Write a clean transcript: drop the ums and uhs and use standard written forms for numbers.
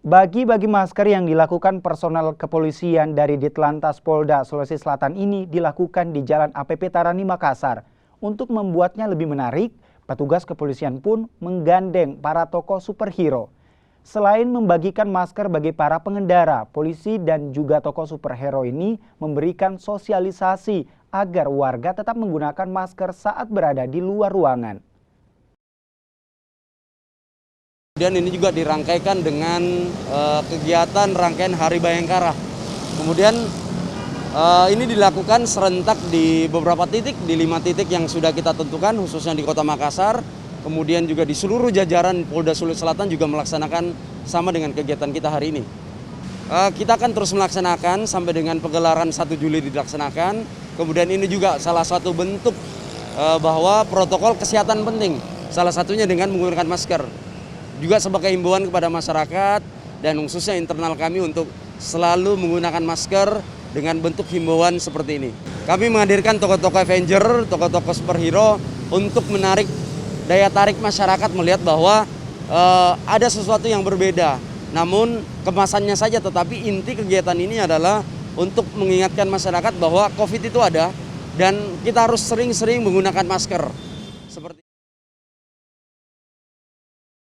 Bagi-bagi masker yang dilakukan personel kepolisian dari Ditlantas Polda Sulawesi Selatan ini dilakukan di Jalan APP Tarani Makassar. Untuk membuatnya lebih menarik, petugas kepolisian pun menggandeng para tokoh superhero. Selain membagikan masker bagi para pengendara, polisi dan juga tokoh superhero ini memberikan sosialisasi agar warga tetap menggunakan masker saat berada di luar ruangan. Kemudian ini juga dirangkaikan dengan kegiatan rangkaian Hari Bayangkara. Kemudian ini dilakukan serentak di beberapa titik, di 5 titik yang sudah kita tentukan, khususnya di Kota Makassar. Kemudian juga di seluruh jajaran Polda Sulawesi Selatan juga melaksanakan sama dengan kegiatan kita hari ini. Kita akan terus melaksanakan sampai dengan pegelaran 1 Juli dilaksanakan. Kemudian ini juga salah satu bentuk bahwa protokol kesehatan penting, salah satunya dengan menggunakan masker. Juga sebagai himbauan kepada masyarakat dan khususnya internal kami untuk selalu menggunakan masker dengan bentuk himbauan seperti ini. Kami menghadirkan tokoh-tokoh Avenger, tokoh-tokoh superhero untuk menarik daya tarik masyarakat melihat bahwa ada sesuatu yang berbeda. Namun kemasannya saja, tetapi inti kegiatan ini adalah untuk mengingatkan masyarakat bahwa COVID itu ada dan kita harus sering-sering menggunakan masker. Seperti